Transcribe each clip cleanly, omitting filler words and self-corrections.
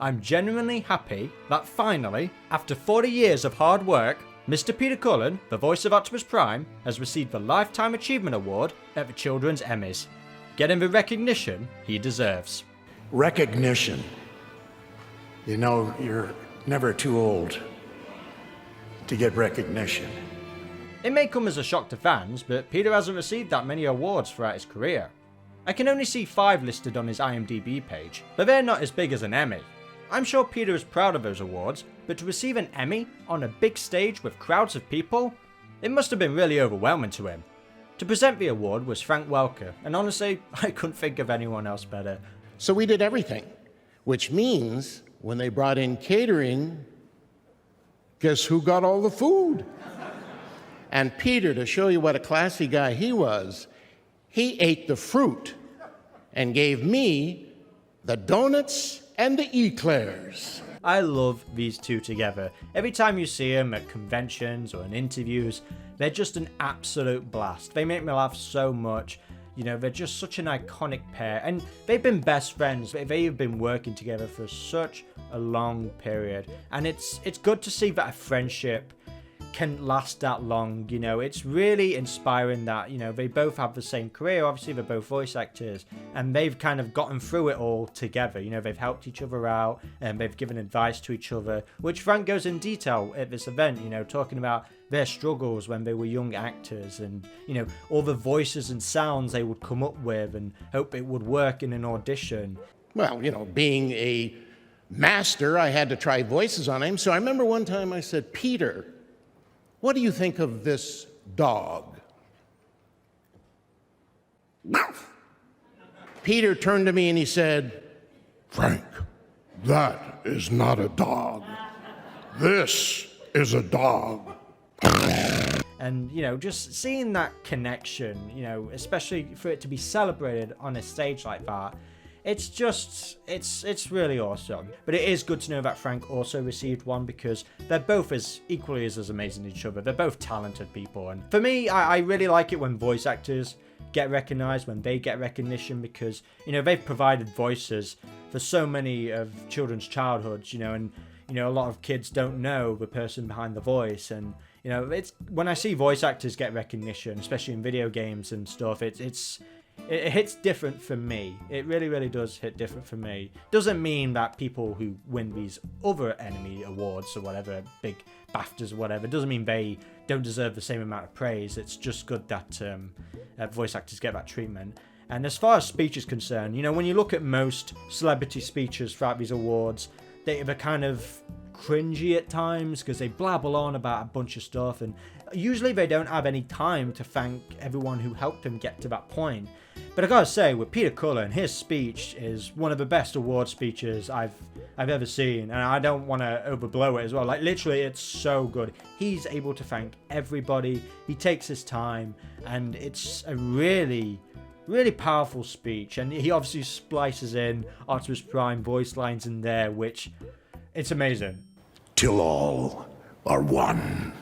I'm genuinely happy that finally, after 40 years of hard work, Mr. Peter Cullen, the voice of Optimus Prime, has received the Lifetime Achievement Award at the Children's Emmys, getting the recognition he deserves. Recognition. You know, you're never too old to get recognition. It may come as a shock to fans, but Peter hasn't received that many awards throughout his career. I can only see 5 listed on his IMDb page, but they're not as big as an Emmy. I'm sure Peter is proud of those awards, but to receive an Emmy on a big stage with crowds of people, it must have been really overwhelming to him. To present the award was Frank Welker, and honestly, I couldn't think of anyone else better. So we did everything, which means when they brought in catering, guess who got all the food? And Peter, to show you what a classy guy he was, he ate the fruit and gave me the donuts and the eclairs. I love these two together. Every time you see them at conventions or in interviews, they're just an absolute blast. They make me laugh so much. You know, they're just such an iconic pair, and they've been best friends. They've been working together for such a long period, and it's good to see that a friendship can last that long. You know, it's really inspiring that, you know, they both have the same career. Obviously they're both voice actors, and they've kind of gotten through it all together. You know, they've helped each other out, and they've given advice to each other, which Frank goes in detail at this event, you know, talking about their struggles when they were young actors, and, you know, all the voices and sounds they would come up with and hope it would work in an audition. Well, you know, being a master, I had to try voices on him. So I remember one time I said, Peter, what do you think of this dog? Peter turned to me and he said, Frank, that is not a dog. This is a dog. And, you know, just seeing that connection, you know, especially for it to be celebrated on a stage like that, it's just, it's really awesome. But it is good to know that Frank also received one, because they're both equally as amazing as each other. They're both talented people, and for me, I really like it when voice actors get recognized, when they get recognition, because, you know, they've provided voices for so many of children's childhoods, you know, and, you know, a lot of kids don't know the person behind the voice. And, you know, it's when I see voice actors get recognition, especially in video games and stuff, it hits different for me. It really does hit different for me. Doesn't mean that people who win these other Emmy awards or whatever, big BAFTAs or whatever, doesn't mean they don't deserve the same amount of praise. It's just good that voice actors get that treatment. And as far as speech is concerned, you know, when you look at most celebrity speeches throughout these awards, they're kind of cringy at times because they blabble on about a bunch of stuff, and usually they don't have any time to thank everyone who helped them get to that point. But I gotta say, with Peter Cullen, his speech is one of the best award speeches I've ever seen, and I don't want to overblow it as well. Like, literally, it's so good. He's able to thank everybody. He takes his time, and it's a really powerful speech. And he obviously splices in Optimus Prime voice lines in there, which it's amazing. Till all are one.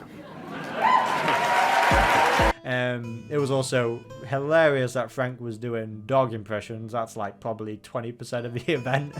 It was also hilarious that Frank was doing dog impressions. That's like probably 20% of the event.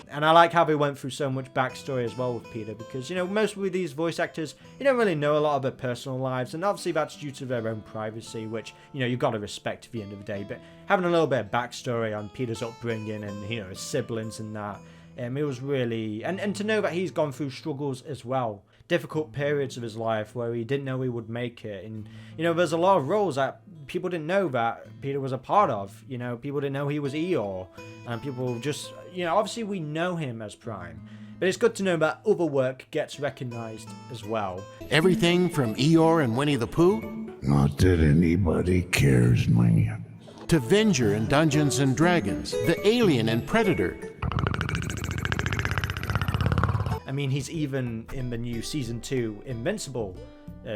And I like how they went through so much backstory as well with Peter, because, you know, most with these voice actors, you don't really know a lot of their personal lives, and obviously that's due to their own privacy, which, you know, you've got to respect at the end of the day. But having a little bit of backstory on Peter's upbringing and, you know, his siblings and that, it was really, and to know that he's gone through struggles as well, difficult periods of his life where he didn't know he would make it. And, you know, there's a lot of roles that people didn't know that Peter was a part of. You know, people didn't know he was Eeyore, and people just, you know, obviously we know him as Prime, but it's good to know that other work gets recognized as well. Everything from Eeyore and Winnie the Pooh, Not that anybody cares, man. to Venger in Dungeons and Dragons, the Alien and Predator. I mean, he's even in the new Season 2 Invincible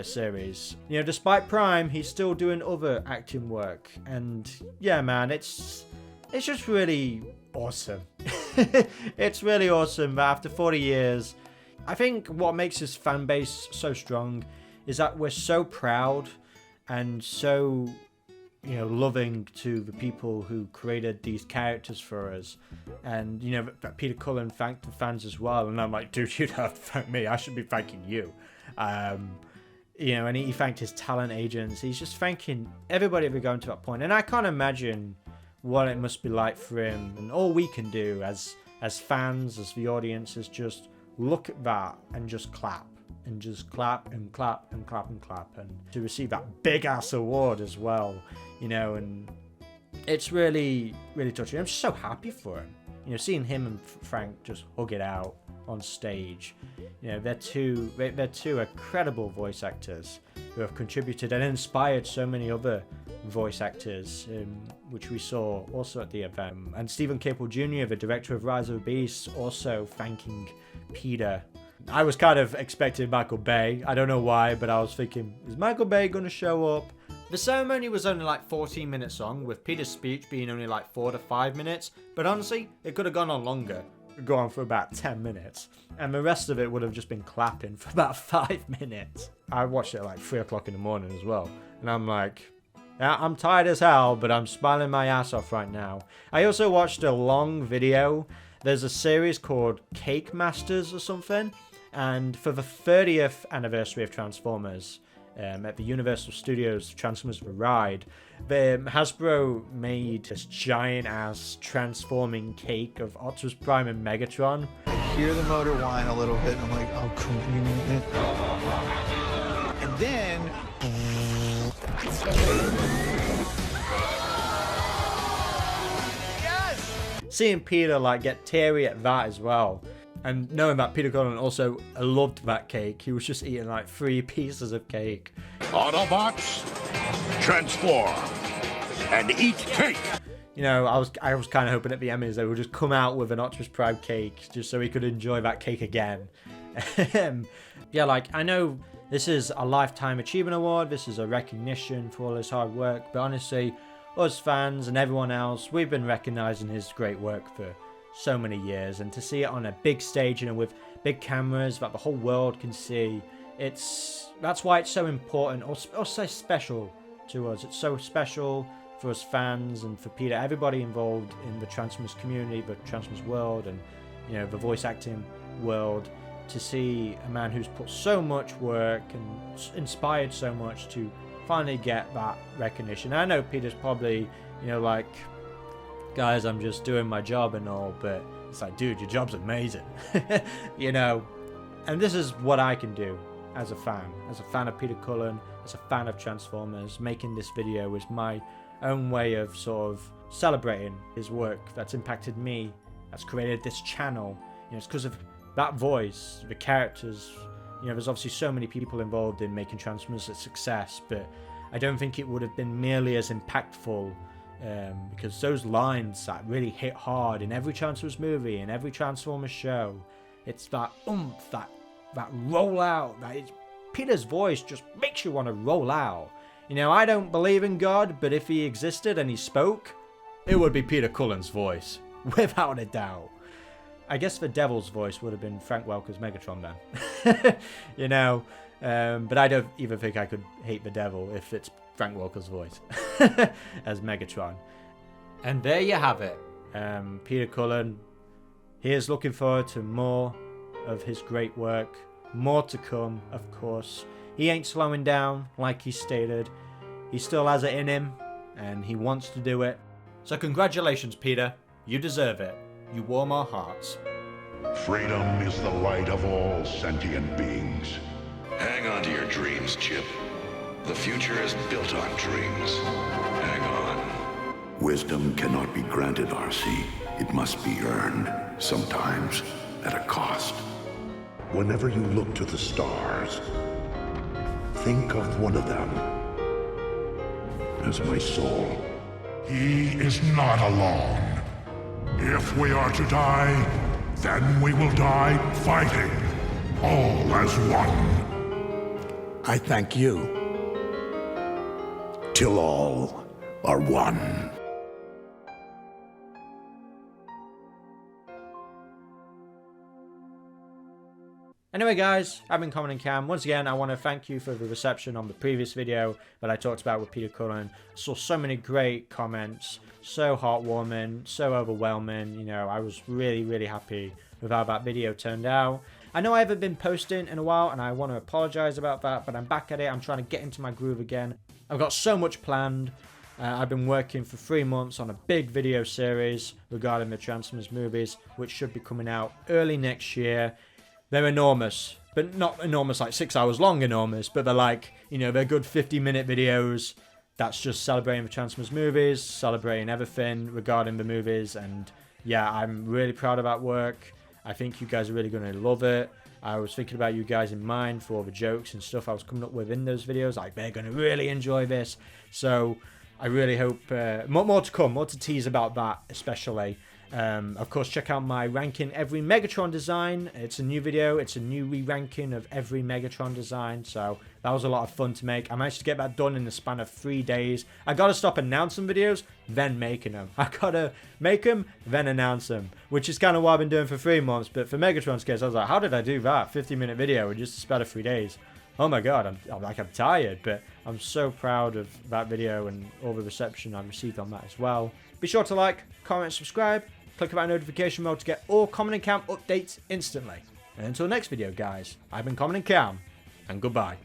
series. You know, despite Prime, he's still doing other acting work. And yeah, man, it's just really awesome. It's really awesome that after 40 years, I think what makes his fan base so strong is that we're so proud and so loving to the people who created these characters for us. And, Peter Cullen thanked the fans as well. And I'm like, dude, you don't have to thank me. I should be thanking you. And he thanked his talent agents. He's just thanking everybody ever going to that point. And I can't imagine what it must be like for him. And all we can do as fans, as the audience, is just look at that and just clap. And just clap and clap and clap and clap. And to receive that big-ass award as well, and it's really, really touching. I'm just so happy for him. Seeing him and Frank just hug it out on stage. They're two incredible voice actors who have contributed and inspired so many other voice actors, which we saw also at the event. And Stephen Caple Jr., the director of Rise of the Beasts, also thanking Peter. I was kind of expecting Michael Bay. I don't know why, but I was thinking, is Michael Bay going to show up? The ceremony was only like 14 minutes long, with Peter's speech being only like 4 to 5 minutes. But honestly, it could have gone on longer. It could go on for about 10 minutes. And the rest of it would have just been clapping for about 5 minutes. I watched it at like 3 o'clock in the morning as well. And I'm like, yeah, I'm tired as hell, but I'm smiling my ass off right now. I also watched a long video. There's a series called Cake Masters or something. And for the 30th anniversary of Transformers, at the Universal Studios Transformers The Ride, Hasbro made this giant-ass transforming cake of Optimus Prime and Megatron. I hear the motor whine a little bit, and I'm like, oh, cool. And then... Yes! Seeing Peter get teary at that as well. And knowing that Peter Cullen also loved that cake, he was just eating 3 pieces of cake. Autobots, transform and eat cake. I was kind of hoping at the Emmys they would just come out with an Optimus Prime cake just so he could enjoy that cake again. I know this is a Lifetime Achievement Award. This is a recognition for all his hard work. But honestly, us fans and everyone else, we've been recognizing his great work for so many years, and to see it on a big stage, with big cameras that the whole world can see, that's why it's so important, or so special to us. It's so special for us fans and for Peter, everybody involved in the Transformers community, the Transformers world, and the voice acting world, to see a man who's put so much work and inspired so much to finally get that recognition. I know Peter's probably guys, I'm just doing my job and all, but it's like, dude, your job's amazing. And this is what I can do as a fan of Peter Cullen, as a fan of Transformers. Making this video is my own way of sort of celebrating his work that's impacted me, that's created this channel. It's because of that voice, the characters. There's obviously so many people involved in making Transformers a success, but I don't think it would have been nearly as impactful, because those lines that really hit hard in every Transformers movie, in every Transformers show, it's that oomph, that roll out, Peter's voice just makes you want to roll out. I don't believe in God, but if he existed and he spoke, it would be Peter Cullen's voice, without a doubt. I guess the devil's voice would have been Frank Welker's Megatron then. But I don't even think I could hate the devil if it's Frank Welker's voice as Megatron. And there you have it. Peter Cullen, he is looking forward to more of his great work. More to come, of course. He ain't slowing down, like he stated. He still has it in him, and he wants to do it. So congratulations, Peter. You deserve it. You warm our hearts. Freedom is the light of all sentient beings. Hang on to your dreams, Chip. The future is built on dreams. Hang on. Wisdom cannot be granted, RC. It must be earned, sometimes at a cost. Whenever you look to the stars, think of one of them as my soul. He is not alone. If we are to die, then we will die fighting, all as one. I thank you. Till all are one. Anyway guys, I've been Cullen and Cam. Once again, I want to thank you for the reception on the previous video that I talked about with Peter Cullen. I saw so many great comments, so heartwarming, so overwhelming. You know, I was really happy with how that video turned out. I know I haven't been posting in a while and I want to apologize about that, but I'm back at it. I'm trying to get into my groove again. I've got so much planned. I've been working for 3 months on a big video series regarding the Transformers movies, which should be coming out early next year. They're enormous, but not enormous like 6 hours long enormous, but they're like, you know, they're good 50-minute videos that's just celebrating the Transformers movies, celebrating everything regarding the movies, and yeah, I'm really proud of that work. I think you guys are really going to love it. I was thinking about you guys in mind for all the jokes and stuff I was coming up with in those videos, like they're going to really enjoy this, so I really hope, more to come, more to tease about that especially. Of course, check out my ranking every Megatron design. It's a new video. It's a new re-ranking of every Megatron design. So that was a lot of fun to make. I managed to get that done in the span of 3 days. I gotta stop announcing videos, then making them. I gotta make them, then announce them, which is kind of what I've been doing for 3 months. But for Megatron's case, I was like, how did I do that? 50-minute video in just a span of 3 days. Oh my god, I'm tired, but I'm so proud of that video and all the reception I received on that as well. Be sure to like, comment, subscribe. Click that notification bell to get all Cullen and Cam updates instantly. And until next video, guys, I've been Cullen and Cam, and goodbye.